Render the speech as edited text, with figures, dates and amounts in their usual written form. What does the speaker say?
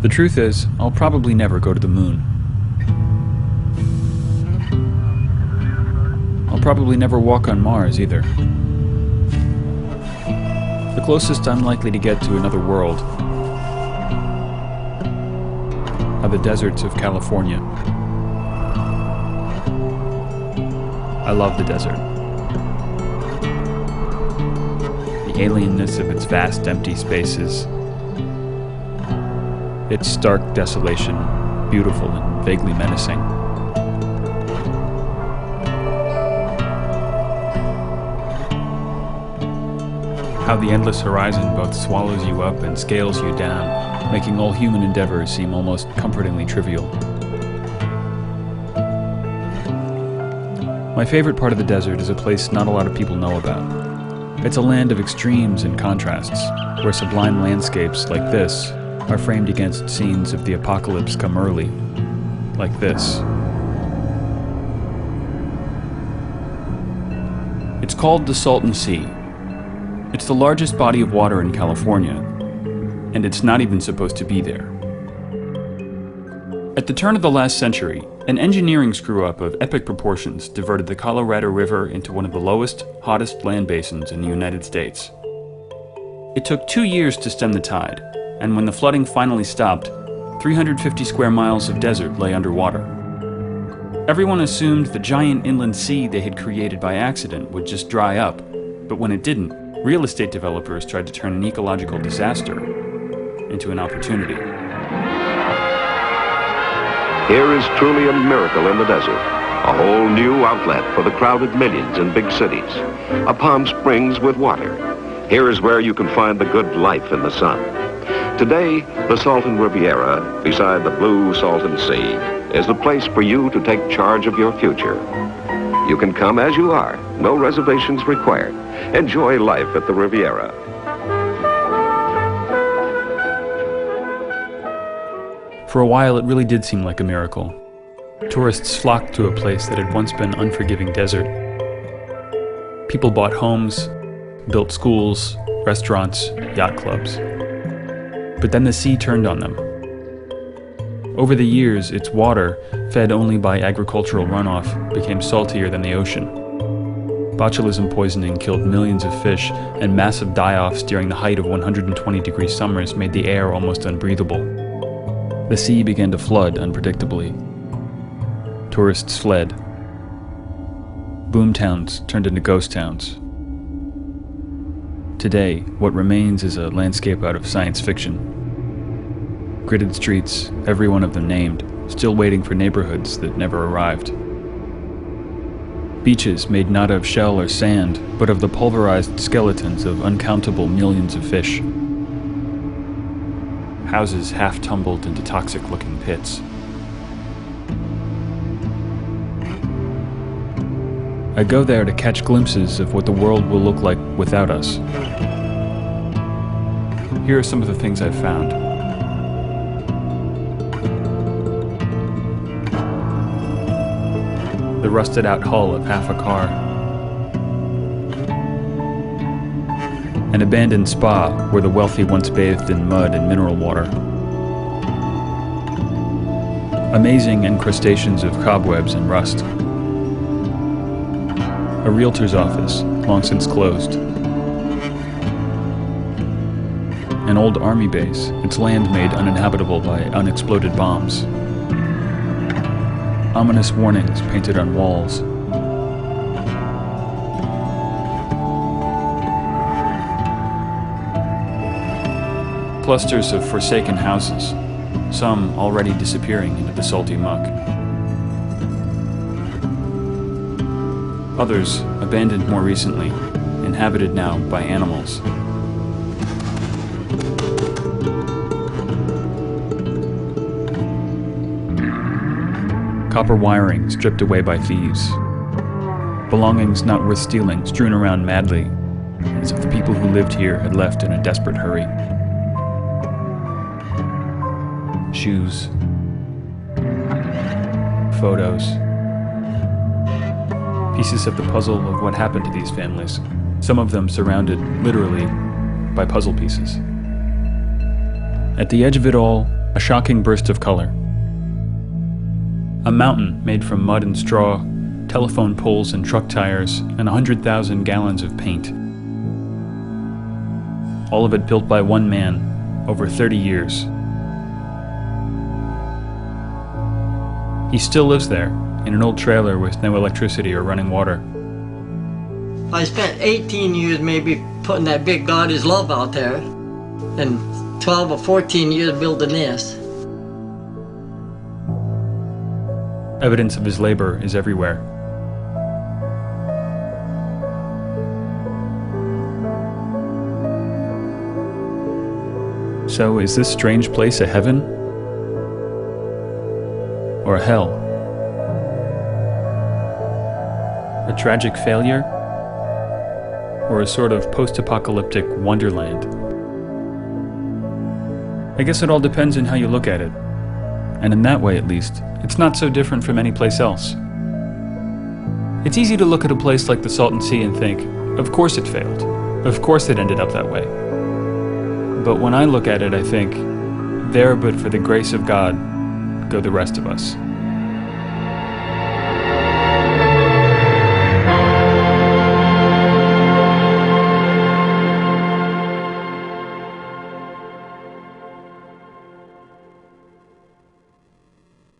The truth is, I'll probably never go to the moon. I'll probably never walk on Mars either. The closest I'm likely to get to another world are the deserts of California. I love the desert. The alienness of its vast empty spaces, its stark desolation, beautiful and vaguely menacing. How the endless horizon both swallows you up and scales you down, making all human endeavors seem almost comfortingly trivial. My favorite part of the desert is a place not a lot of people know about. It's a land of extremes and contrasts, where sublime landscapes like this are framed against scenes of the apocalypse come early, like this. It's called the Salton Sea. It's the largest body of water in California, and it's not even supposed to be there. At the turn of the last century, an engineering screw-up of epic proportions diverted the Colorado River into one of the lowest, hottest land basins in the United States. It took 2 years to stem the tide, and when the flooding finally stopped, 350 square miles of desert lay underwater. Everyone assumed the giant inland sea they had created by accident would just dry up, but when it didn't, real estate developers tried to turn an ecological disaster into an opportunity. Here is truly a miracle in the desert, a whole new outlet for the crowded millions in big cities, a Palm Springs with water. Here is where you can find the good life in the sun. Today, the Salton Riviera, beside the blue Salton Sea, is the place for you to take charge of your future. You can come as you are, no reservations required. Enjoy life at the Riviera. For a while, it really did seem like a miracle. Tourists flocked to a place that had once been unforgiving desert. People bought homes, built schools, restaurants, yacht clubs. But then the sea turned on them. Over the years, its water, fed only by agricultural runoff, became saltier than the ocean. Botulism poisoning killed millions of fish, and massive die-offs during the height of 120-degree summers made the air almost unbreathable. The sea began to flood unpredictably. Tourists fled. Boomtowns turned into ghost towns. Today, what remains is a landscape out of science fiction. Gridded streets, every one of them named, still waiting for neighborhoods that never arrived. Beaches made not of shell or sand, but of the pulverized skeletons of uncountable millions of fish. Houses half tumbled into toxic-looking pits. I go there to catch glimpses of what the world will look like without us. Here are some of the things I've found. The rusted-out hull of half a car. An abandoned spa where the wealthy once bathed in mud and mineral water. Amazing incrustations of cobwebs and rust. A realtor's office, long since closed. An old army base, its land made uninhabitable by unexploded bombs. Ominous warnings painted on walls. Clusters of forsaken houses, some already disappearing into the salty muck. Others, abandoned more recently, inhabited now by animals. Copper wiring stripped away by thieves. Belongings not worth stealing strewn around madly, as if the people who lived here had left in a desperate hurry. Shoes. Photos. Pieces of the puzzle of what happened to these families, some of them surrounded, literally, by puzzle pieces. At the edge of it all, A shocking burst of color. A mountain made from mud and straw, telephone poles and truck tires, and 100,000 gallons of paint. All of it built by one man, over 30 years. He still lives there, in an old trailer with no electricity or running water. I spent 18 years maybe putting that big God is love out there, and 12 or 14 years building this. Evidence of his labor is everywhere. So is this strange place a heaven? Or a hell? A tragic failure? Or a sort of post-apocalyptic wonderland? I guess it all depends on how you look at it. And in that way, at least, it's not so different from any place else. It's easy to look at a place like the Salton Sea and think, of course it failed. Of course it ended up that way. But when I look at it, I think, there but for the grace of God, go the rest of us.